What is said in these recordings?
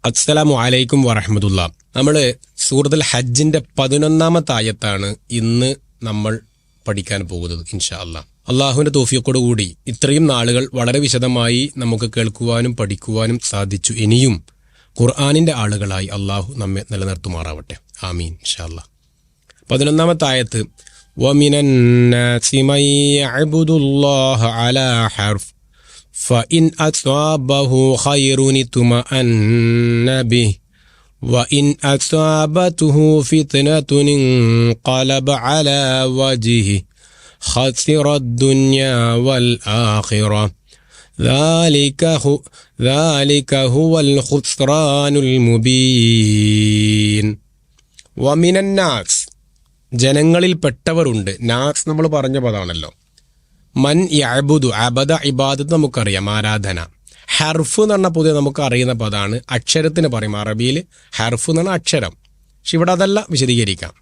അസ്സലാമു അലൈക്കും വറഹ്മത്തുള്ളാഹി. നമ്മൾ സൂറത്തുൽ ഹജ്ജിന്റെ 11-ാമത്തെ ആയത്താണ് ഇന്ന് നമ്മൾ പഠിക്കാൻ പോകുന്നത് ഇൻഷാ അല്ലാഹ്. അള്ളാഹുവിന്റെ തൗഫീഖോട് കൂടി ഇത്രയും നാളുകൾ വളരെ വിശദമായി നമുക്ക് കേൾക്കുവാനും പഠിക്കുവാനും സാധിച്ചു. ഇനിയും ഖുർആനിന്റെ ആളുകളായി അള്ളാഹു നമ്മെ നിലനിർത്തുമാറാവട്ടെ. ആമീൻ ഇൻഷാ അല്ലാഹ്. 11-ാമത്തെ ആയത്ത് വമിനൻ നാസി മൻ യഅ്ബുദുല്ലാഹ അലാ ഹർഫ് فإن أصابه خير اطمأن به وإن أصابته فتنة انقلب على وجهه خسر الدنيا والآخرة ذلك هو الخسران المبين. ومن الناس ജനങ്ങളിൽ പെട്ടവരുണ്ട്. നാസ് നമ്മൾ പറഞ്ഞ പദമാണല്ലോ. മൻ യഅ്ബുദു, അബദ ഇബാദത്ത് നമുക്കറിയാം, ആരാധന. ഹർഫ് എന്ന് പറഞ്ഞ പൊതുവെ നമുക്ക് അറിയുന്ന പദമാണ്. അക്ഷരത്തിന് പറയും അറബിയിൽ ഹർഫ് എന്ന് പറഞ്ഞാൽ അക്ഷരം. പക്ഷെ ഇവിടെ അതല്ല, വിശദീകരിക്കാം.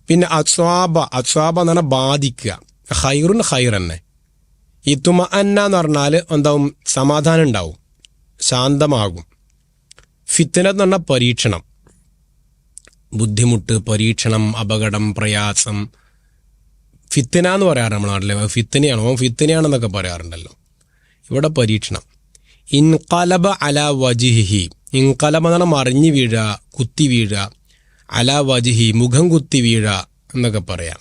പിന്നെ അസ്വാബ എന്ന് പറഞ്ഞാൽ ബാധിക്കുക. ഖൈറുൻ ഖൈർ തന്നെ. ഇത്മഅന്ന എന്ന് പറഞ്ഞാൽ എന്താവും, സമാധാനം ഉണ്ടാവും, ശാന്തമാകും. ഫിത്ന എന്ന് പറഞ്ഞാൽ പരീക്ഷണം, ബുദ്ധിമുട്ട്, പരീക്ഷണം, അപകടം, പ്രയാസം. ഫിത്തന എന്ന് പറയാറ് നമ്മുടെ നാട്ടിലെ. ഫിത്തനയാണെന്നൊക്കെ പറയാറുണ്ടല്ലോ. ഇവിടെ പരീക്ഷണം. ഇൻഖലബ അലാ വജിഹി, ഇൻഖലബ എന്ന് പറഞ്ഞാൽ മറിഞ്ഞു വീഴുക, കുത്തി വീഴുക. അലാ വജിഹി, മുഖം കുത്തി വീഴുക എന്നൊക്കെ പറയാം.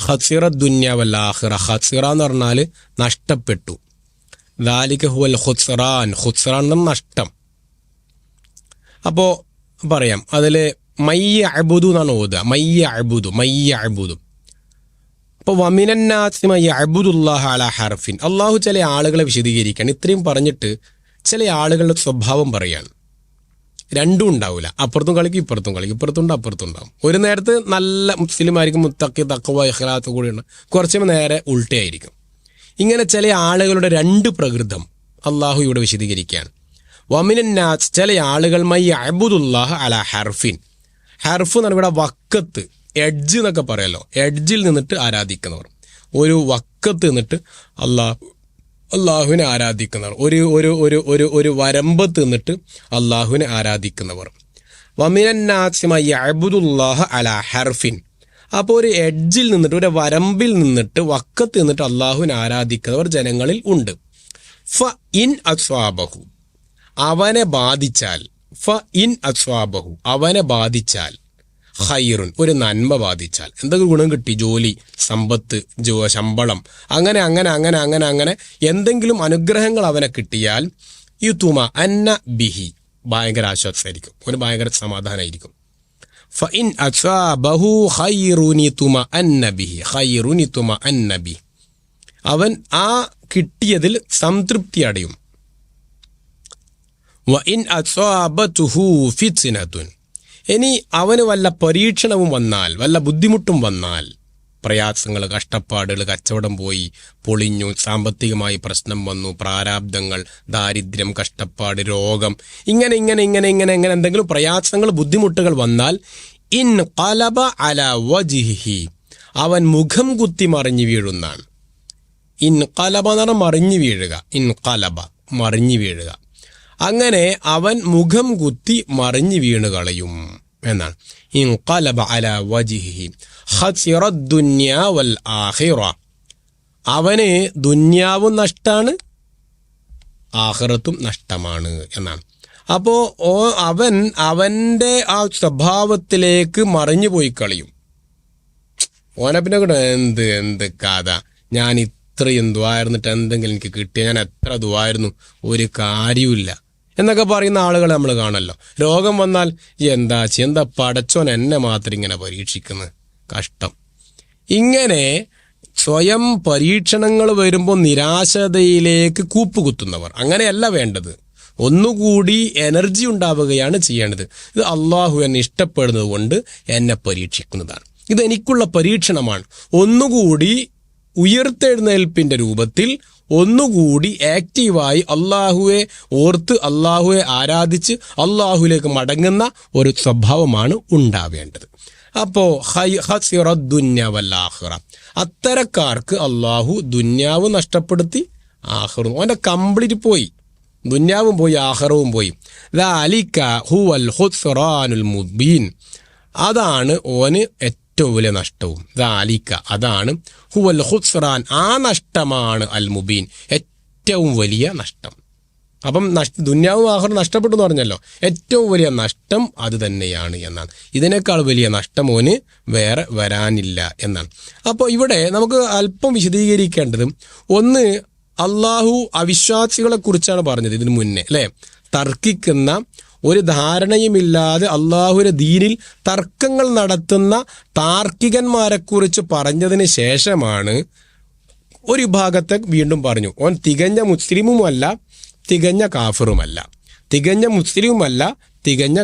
ഖസിറ ദുനിയ വൽ ആഖിറ, ഖസിറ എന്ന് പറഞ്ഞാൽ നഷ്ടപ്പെട്ടു. ദാലിക ഹുവൽ ഖുസ്റാൻ, ഖുസ്റാൻ എന്ന നഷ്ടം. അപ്പോൾ പറയാം അതിൽ മയ്യ അബുദു എന്നാണ് ഓതുക. മയ്യ അബുദു. അപ്പോൾ വമിനന്നാസി മയ്യ അബുദുല്ലാഹ അലാ ഹർഫിൻ. അള്ളാഹു ചില ആളുകളെ വിശദീകരിക്കാൻ ഇത്രയും പറഞ്ഞിട്ട് ചില ആളുകളുടെ സ്വഭാവം പറയാണ്. രണ്ടും ഉണ്ടാവില്ല. അപ്പുറത്തും കളിക്കും, ഇപ്പുറത്തും കളിക്കും, ഇപ്പുറത്തുണ്ട് അപ്പുറത്തും ഉണ്ടാവും. ഒരു നേരത്ത് നല്ല മുസ്ലിമായിരിക്കും, മുത്തഖി തഖ്വ ഇഖ്ലാസ് കൂടിയുണ്ട്. കുറച്ചും നേരെ ഉൾട്ടയായിരിക്കും. ഇങ്ങനെ ചില ആളുകളുടെ രണ്ട് പ്രകൃതം അള്ളാഹു ഇവിടെ വിശദീകരിക്കുകയാണ്. വമിനന്നാസ്, ചില ആളുകൾ മയ്യ അബുദുല്ലാഹ അലാ ഹർഫിൻ. ഹർഫ് എന്ന് പറഞ്ഞാൽ ഇവിടെ വക്കത്ത്, എഡ്ജ് എന്നൊക്കെ പറയല്ലോ. എഡ്ജിൽ നിന്നിട്ട് ആരാധിക്കുന്നവർ, ഒരു വക്കത്ത് നിന്നിട്ട് അള്ളാഹുവിനെ ആരാധിക്കുന്നവർ, ഒരു വരമ്പത്ത് നിന്നിട്ട് അള്ളാഹുവിനെ ആരാധിക്കുന്നവർ. വമിനന്നാസി മൻ യഅ്ബുദുല്ലാഹ അലാ ഹർഫിൻ. അപ്പോൾ ഒരു എഡ്ജിൽ നിന്നിട്ട്, ഒരു വരമ്പിൽ നിന്നിട്ട്, വക്കത്ത് നിന്നിട്ട് അള്ളാഹുവിനെ ആരാധിക്കുന്നവർ ജനങ്ങളിൽ ഉണ്ട്. ഫ ഇൻ അസ്വാബഹു, അവനെ ബാധിച്ചാൽ, അവനെ ബാധിച്ചാൽ, ഖൈറുൻ, ഒരു നന്മ ബാധിച്ചാൽ, എന്തൊക്കെ ഗുണം കിട്ടി, ജോലി, സമ്പത്ത്, ശമ്പളം, അങ്ങനെ എന്തെങ്കിലും അനുഗ്രഹങ്ങൾ അവനെ കിട്ടിയാൽ, യുതുമ അന്ന ബിഹി, ഭയങ്കര ആശ്വാസമായിരിക്കും, ഒരു ഭയങ്കര സമാധാനമായിരിക്കും. ഫഇൻ അസ്വാബഹു ഖൈറുൻ യുതുമ അന്ന ബിഹി, അവൻ ആ കിട്ടിയതിൽ സംതൃപ്തി അടയും. വഇൻ അസ്വാബതുഹു ഫിത്നതുൻ, ഇനി അവന് വല്ല പരീക്ഷണവും വന്നാൽ, വല്ല ബുദ്ധിമുട്ടും വന്നാൽ, പ്രയാസങ്ങൾ, കഷ്ടപ്പാടുകൾ, കച്ചവടം പോയി, പൊളിഞ്ഞു, സാമ്പത്തികമായി പ്രശ്നം വന്നു, പ്രാരാബ്ദങ്ങൾ, ദാരിദ്ര്യം, കഷ്ടപ്പാട്, രോഗം, ഇങ്ങനെ എന്തെങ്കിലും പ്രയാസങ്ങൾ, ബുദ്ധിമുട്ടുകൾ വന്നാൽ, ഇൻ ഖലബ അലാ വജ്ഹിഹി, അവൻ മുഖം കുത്തി മറിഞ്ഞു വീഴുന്നാണ്. ഇൻ ഖലബ എന്ന് പറഞ്ഞാൽ മറിഞ്ഞു വീഴുക. ഇൻ ഖലബ, മറിഞ്ഞു വീഴുക. അങ്ങനെ അവൻ മുഖം കുത്തി മറിഞ്ഞു വീണ് കളയും എന്നാണ്. ഇൻഖലബ അലാ വജ്ഹിഹി ഖസിറ ദുനിയ വൽ ആഖിറ, അവന് ദുന്യാവും നഷ്ടാണ്, ആഖിറത്തും നഷ്ടമാണ് എന്നാണ്. അപ്പോൾ അവൻ്റെ ആ സ്വഭാവത്തിലേക്ക് മറിഞ്ഞു പോയി കളയും. ഓനെ പിന്നെ കൂടെ എന്ത് കഥ, ഞാൻ ഇത്രയും ദ്വായിരുന്നിട്ട് എന്തെങ്കിലും എനിക്ക് കിട്ടിയ, ഞാൻ എത്ര ദ്വായിരുന്നു, ഒരു കാര്യമില്ല എന്നൊക്കെ പറയുന്ന ആളുകളെ നമ്മൾ കാണല്ലോ. രോഗം വന്നാൽ എന്താ പടച്ചോൻ എന്നെ മാത്രം ഇങ്ങനെ പരീക്ഷിക്കുന്നത്, കഷ്ടം. ഇങ്ങനെ സ്വയം പരീക്ഷണങ്ങൾ വരുമ്പോൾ നിരാശതയിലേക്ക് കൂപ്പുകുത്തുന്നവർ, അങ്ങനെയല്ല വേണ്ടത്. ഒന്നുകൂടി എനർജി ഉണ്ടാവുകയാണ് ചെയ്യേണ്ടത്. ഇത് അള്ളാഹു എന്നെ ഇഷ്ടപ്പെടുന്നത് കൊണ്ട് എന്നെ പരീക്ഷിക്കുന്നതാണ്, ഇതെനിക്കുള്ള പരീക്ഷണമാണ്. ഒന്നുകൂടി ഉയർത്തെഴുന്നേൽപ്പിന്റെ രൂപത്തിൽ, ഒന്നുകൂടി ആക്റ്റീവായി അള്ളാഹുവെ ഓർത്ത്, അള്ളാഹുവെ ആരാധിച്ച് അള്ളാഹുലേക്ക് മടങ്ങുന്ന ഒരു സ്വഭാവമാണ് ഉണ്ടാവേണ്ടത്. അപ്പോൾ ഖസിറ ദുനിയ വൽ ആഖിറ, അത്തരക്കാർക്ക് അള്ളാഹു ദുന്യാവ് നഷ്ടപ്പെടുത്തി, ആഖിറ ഓൻ്റെ കംപ്ലീറ്റ് പോയി. ദുന്യാവും പോയി ആഖിറവും പോയി. ദാലിക ഹുവൽ ഖുസ്റാനുൽ മുബീൻ, അതാണ് ഓന് ഏറ്റവും വലിയ നഷ്ടവും. ദാലിക, അതാണ് ഹുവൽ ഖുസ്റാൻ, ആ നഷ്ടമാണ് അൽ മുബീൻ, ഏറ്റവും വലിയ നഷ്ടം. അപ്പം ദുന്യാവും ആഖിറവും നഷ്ടപ്പെട്ടു എന്ന് പറഞ്ഞല്ലോ, ഏറ്റവും വലിയ നഷ്ടം അത് തന്നെയാണ് എന്നാണ്. ഇതിനേക്കാൾ വലിയ നഷ്ടം ഓന് വേറെ വരാനില്ല എന്നാണ്. അപ്പോൾ ഇവിടെ നമുക്ക് അല്പം വിശദീകരിക്കേണ്ടത്, ഒന്ന്, അള്ളാഹു അവിശ്വാസികളെ കുറിച്ചാണ് പറഞ്ഞത് ഇതിനു മുന്നേ അല്ലേ. തർക്കിക്കുന്ന, ഒരു ധാരണയുമില്ലാതെ അള്ളാഹുവിന്റെ ദീനിൽ തർക്കങ്ങൾ നടത്തുന്ന താർക്കികന്മാരെക്കുറിച്ച് പറഞ്ഞതിന് ശേഷമാണ് ഒരു വിഭാഗത്തെ വീണ്ടും പറഞ്ഞു. ഓൻ തികഞ്ഞ മുസ്ലിമുമല്ല, തികഞ്ഞ കാഫിറുമല്ല, തികഞ്ഞ മുസ്ലിമുമല്ല, തികഞ്ഞ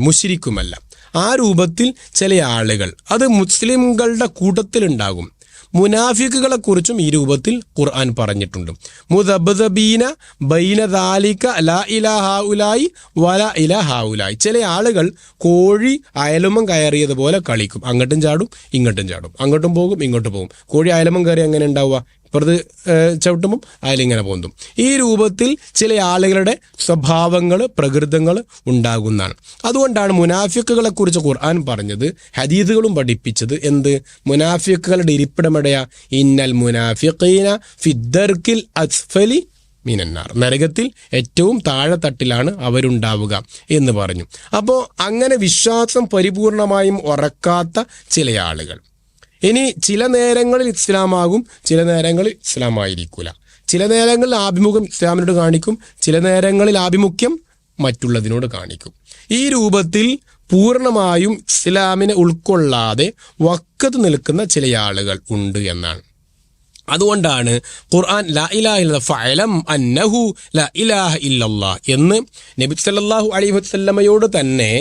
മുശ്രിക്കുമല്ല. ആ രൂപത്തിൽ ചില ആളുകൾ, അത് മുസ്ലിംകളുടെ കൂട്ടത്തിലുണ്ടാകും. മുനാഫിക്കുകളെ കുറിച്ചും ഈ രൂപത്തിൽ ഖുർആൻ പറഞ്ഞിട്ടുണ്ട്. മുദബ്ദബീന ബൈന ദാലിക ലാ ഇലാഹ ഹൗലായി വലാ ഇലാഹ ഹൗലായി. ചില ആളുകൾ കോഴി അയലുമം കയറിയതുപോലെ കളിക്കും. അങ്ങോട്ടും ചാടും ഇങ്ങോട്ടും ചാടും, അങ്ങോട്ടും പോകും ഇങ്ങോട്ടും പോകും. കോഴി അയലുമം കയറി എങ്ങനെ ഉണ്ടാവുക? ഇപ്പുറത്ത് ചവിട്ടുമ്പം അതിലിങ്ങനെ പൊന്തും. ഈ രൂപത്തിൽ ചില ആളുകളുടെ സ്വഭാവങ്ങൾ, പ്രകൃതങ്ങൾ ഉണ്ടാകുന്നതാണ്. അതുകൊണ്ടാണ് മുനാഫിക്കുകളെ കുറിച്ച് ഖുർആൻ പറഞ്ഞത്, ഹദീസുകളും പഠിപ്പിച്ചത്. എന്ത്? മുനാഫിക്കുകളുടെ ഇരിപ്പിടമെടയാ, ഇന്നൽ മുനാഫിഖീന ഫിദ്ദർക്കിൽ അസ്ഫലി മിനന്നാർ, നരകത്തിൽ ഏറ്റവും താഴെത്തട്ടിലാണ് അവരുണ്ടാവുക എന്ന് പറഞ്ഞു. അപ്പോൾ അങ്ങനെ വിശ്വാസം പരിപൂർണമായും ഉറക്കാത്ത ചില ആളുകൾ, ഇനി ചില നേരങ്ങളിൽ ഇസ്ലാമാകും, ചില നേരങ്ങളിൽ ഇസ്ലാമായിരിക്കൂല. ചില നേരങ്ങളിൽ ആഭിമുഖ്യം ഇസ്ലാമിനോട് കാണിക്കും, ചില നേരങ്ങളിൽ ആഭിമുഖ്യം മറ്റുള്ളതിനോട് കാണിക്കും. ഈ രൂപത്തിൽ പൂർണ്ണമായും ഇസ്ലാമിനെ ഉൾക്കൊള്ളാതെ വക്കത്ത് നിൽക്കുന്ന ചില ആളുകൾ ഉണ്ട് എന്നാണ്. അതുകൊണ്ടാണ് ഖുർആൻ ലാ ഇലാഹ ഇല്ലല്ലാഹ് ഫഅലം അന്നഹു ലാ ഇലാഹ ഇല്ലല്ലാഹ് എന്ന് നബി സല്ലല്ലാഹു അലൈഹി വസല്ലമയോട് തന്നെ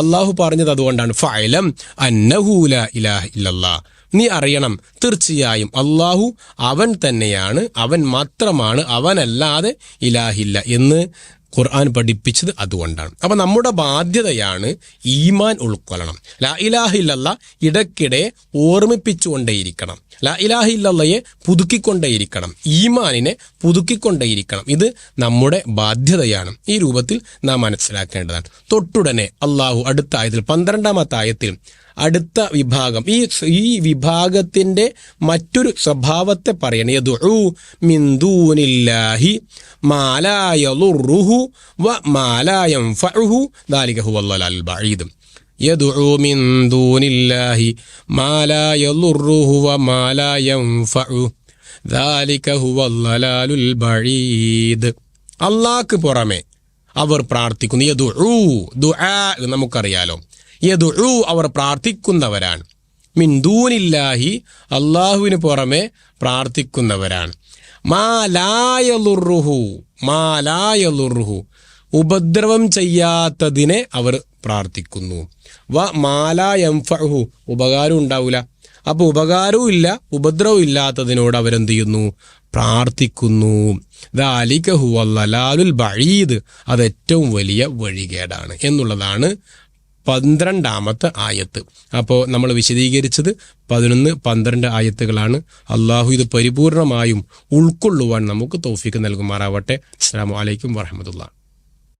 അള്ളാഹു പറഞ്ഞത്. അതുകൊണ്ടാണ് ഫഅലം അന്നഹു ലാ ഇലാഹ ഇല്ലല്ലാഹ്, നീ അറിയണം, തീർച്ചയായും അള്ളാഹു അവൻ തന്നെയാണ്, അവൻ മാത്രമാണ്, അവനല്ലാതെ ഇലാഹില്ല എന്ന് ഖുർആൻ പഠിപ്പിച്ചത് അതുകൊണ്ടാണ്. അപ്പം നമ്മുടെ ബാധ്യതയാണ് ഈമാൻ ഉൾക്കൊള്ളണം. ലാ ഇലാഹ ഇല്ലല്ലാഹ് ഇടയ്ക്കിടെ ഓർമ്മിപ്പിച്ചുകൊണ്ടേയിരിക്കണം. ലാ ഇലാഹ ഇല്ലല്ലാഹയെ പുതുക്കിക്കൊണ്ടേയിരിക്കണം, ഈമാനിനെ പുതുക്കിക്കൊണ്ടേയിരിക്കണം. ഇത് നമ്മുടെ ബാധ്യതയാണ്. ഈ രൂപത്തിൽ നാം മനസ്സിലാക്കേണ്ടതാണ്. തൊട്ടുടനെ അള്ളാഹു അടുത്ത ആയത്തിൽ 12-ാമത്തെ ആയത്തിൽ അടുത്ത വിഭാഗം, ഈ വിഭാഗത്തിന്റെ മറ്റൊരു സ്വഭാവത്തെ പറയണം. യദ്ഉ മിൻ ദൂനില്ലാഹി മാ ലാ യളുറുഹു വ മാ ലാ യൻഫഉഹു ദാലിക ഹുവൽ ളലാലുൽ ബഈദ്. യദ്ഉ മിൻ ദൂനില്ലാഹി മാ ലാ യളുറുഹു വ മാ ലാ യൻഫഉഹു ദാലിക ഹുവൽ ളലാലുൽ ബഈദ്. അല്ലാഹ്ക്ക് പുറമെ അവർ പ്രാർത്ഥിക്കുന്നു. യദ്ഉ, ദുആ നമുക്കറിയാലോ. യദ്ഉ, അവർ പ്രാർത്ഥിക്കുന്നവരാണ്. മിൻ ദൂനില്ലാഹി, അള്ളാഹുവിന് പുറമെ പ്രാർത്ഥിക്കുന്നവരാണ്. മാ ലാ യളുറുഹു, മാ ലാ യളുറുഹു, ഉപദ്രവം ചെയ്യാത്തതിനെ അവർ പ്രാർത്ഥിക്കുന്നു. വ മാ ലാ യൻഫഉഹു, ഉപകാരം ഉണ്ടാവില്ല. അപ്പോൾ ഉപകാരവും ഇല്ല, ഉപദ്രവവും ഇല്ലാത്തതിനോട് അവരെന്ത് ചെയ്യുന്നു? പ്രാർത്ഥിക്കുന്നു. ദാലിക ഹുവൽ ളലാലുൽ ബഈദ്, അത് ഏറ്റവും വലിയ വഴികേടാണ് എന്നുള്ളതാണ് 12-ാമത്തെ ആയത്ത്. അപ്പോൾ നമ്മൾ വിശദീകരിച്ചത് 11, 12 ആയത്തുകളാണ്. അള്ളാഹു ഇത് പരിപൂർണമായും ഉൾക്കൊള്ളുവാൻ നമുക്ക് തൗഫീക്ക് നൽകുമാറാവട്ടെ. അസ്സലാമു അലൈക്കും വറഹ്മത്തുള്ളാഹി.